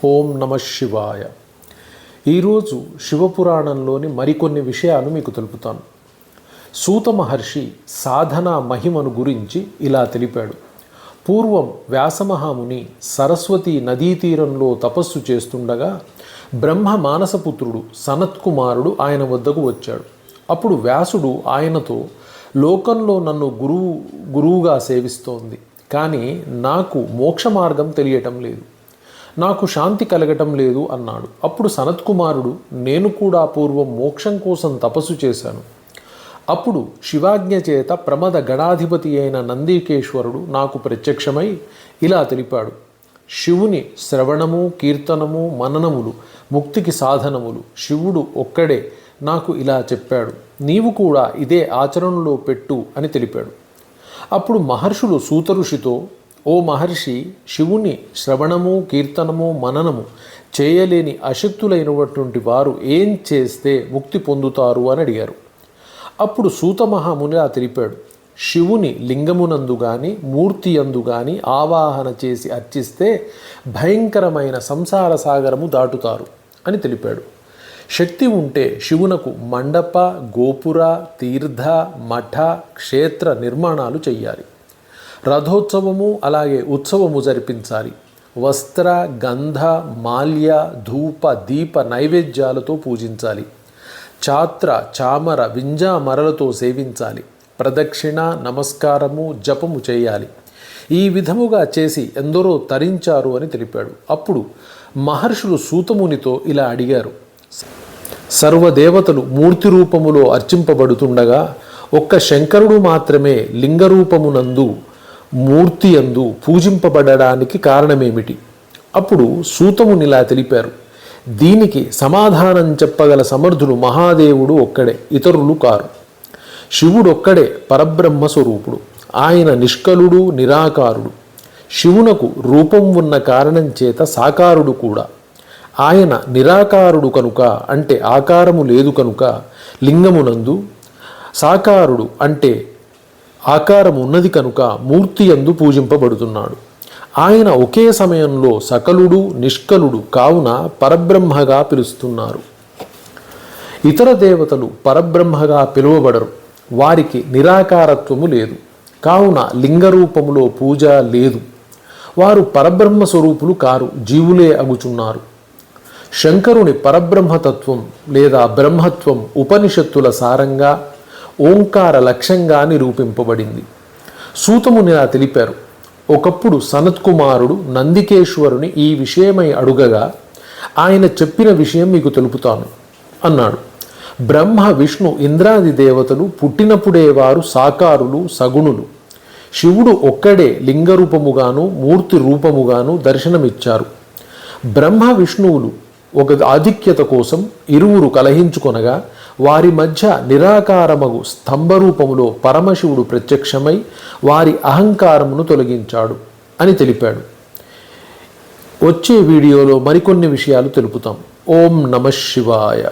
ఓం నమ శివాయ. ఈరోజు శివపురాణంలోని మరికొన్ని విషయాలు మీకు తెలుపుతాను. సూత మహర్షి సాధన మహిమను గురించి ఇలా తెలిపాడు. పూర్వం వ్యాసమహాముని సరస్వతి నదీ తీరంలో తపస్సు చేస్తుండగా బ్రహ్మ మానసపుత్రుడు సనత్కుమారుడు ఆయన వద్దకు వచ్చాడు. అప్పుడు వ్యాసుడు ఆయనతో, లోకంలో నన్ను గురువుగా సేవిస్తోంది, కానీ నాకు మోక్ష మార్గం తెలియటం లేదు, నాకు శాంతి కలగటం లేదు అన్నాడు. అప్పుడు సనత్కుమారుడు, నేను కూడా పూర్వం మోక్షం కోసం తపస్సు చేశాను. అప్పుడు శివాజ్ఞ చేత ప్రమద గణాధిపతి అయిన నందికేశ్వరుడు నాకు ప్రత్యక్షమై ఇలా తెలిపాడు. శివుని శ్రవణము, కీర్తనము, మననములు ముక్తికి సాధనములు. శివుడు ఒక్కడే నాకు ఇలా చెప్పాడు, నీవు కూడా ఇదే ఆచరణలో పెట్టు అని తెలిపాడు. అప్పుడు మహర్షులు సూత ఋషితో, ఓ మహర్షి, శివుని శ్రవణము, కీర్తనము, మననము చేయలేని అశక్తులైనటువంటి వారు ఏం చేస్తే ముక్తి పొందుతారు అని అడిగారు. అప్పుడు సూత మహాముని ఆ తెలిపాడు, శివుని లింగమునందు గాని మూర్తి యందు గాని ఆవాహన చేసి అర్చిస్తే భయంకరమైన సంసార సాగరము దాటుతారు అని తెలిపాడు. శక్తి ఉంటే శివునకు మండప, గోపుర, తీర్థ, మఠ, క్షేత్ర నిర్మాణాలు చెయ్యాలి. రథోత్సవము అలాగే ఉత్సవము జరిపించాలి. వస్త్ర, గంధ, మాల్య, ధూప, దీప నైవేద్యాలతో పూజించాలి. చాత్ర, చామర, వింజామరలతో సేవించాలి. ప్రదక్షిణ, నమస్కారము, జపము చేయాలి. ఈ విధముగా చేసి ఎందరో తరించారు అని తెలిపాడు. అప్పుడు మహర్షులు సూతమునితో ఇలా అడిగారు. సర్వదేవతలు మూర్తి రూపములో అర్చింపబడుతుండగా ఒక్క శంకరుడు మాత్రమే లింగరూపమునందు మూర్తి యందు పూజింపబడడానికి కారణమేమిటి? అప్పుడు సూతమునిలా తెలిపారు. దీనికి సమాధానం చెప్పగల సమర్థుడు మహాదేవుడు ఒక్కడే, ఇతరులు కారు. శివుడు ఒక్కడే పరబ్రహ్మ స్వరూపుడు. ఆయన నిష్కలుడు, నిరాకారుడు. శివునకు రూపం ఉన్న కారణం చేత సాకారుడు కూడా. ఆయన నిరాకారుడు కనుక, అంటే ఆకారము లేదు కనుక లింగమునందు, సాకారుడు అంటే ఆకారం ఉన్నది కనుక మూర్తి యందు పూజింపబడుతున్నాడు. ఆయన ఒకే సమయంలో సకలుడు, నిష్కలుడు కావున పరబ్రహ్మగా పిలుస్తున్నారు. ఇతర దేవతలు పరబ్రహ్మగా పిలువబడరు. వారికి నిరాకారత్వము లేదు కావున లింగరూపములో పూజ లేదు. వారు పరబ్రహ్మ స్వరూపులు కారు, జీవులే అగుచున్నారు. శంకరుని పరబ్రహ్మతత్వం లేదా బ్రహ్మత్వం ఉపనిషత్తుల సారంగా ఓంకార లక్ష్యంగా నిరూపింపబడింది. సూతమునిలా తెలిపారు. ఒకప్పుడు సనత్కుమారుడు నందికేశ్వరుని ఈ విషయమై అడుగగా ఆయన చెప్పిన విషయం మీకు తెలుపుతాను అన్నాడు. బ్రహ్మ, విష్ణు, ఇంద్రాది దేవతలు పుట్టినప్పుడే వారు సాకారులు, సగుణులు. శివుడు ఒక్కడే లింగరూపముగాను మూర్తి రూపముగాను దర్శనమిచ్చారు. బ్రహ్మ, విష్ణువులు ఒక ఆధిక్యత కోసం ఇరువురు కలహించుకొనగా వారి మధ్య నిరాకారమగు స్తంభరూపములో పరమశివుడు ప్రత్యక్షమై వారి అహంకారమును తొలగించాడు అని తెలిపాడు. వచ్చే వీడియోలో మరికొన్ని విషయాలు తెలుపుతాం. ఓం నమ శివాయ.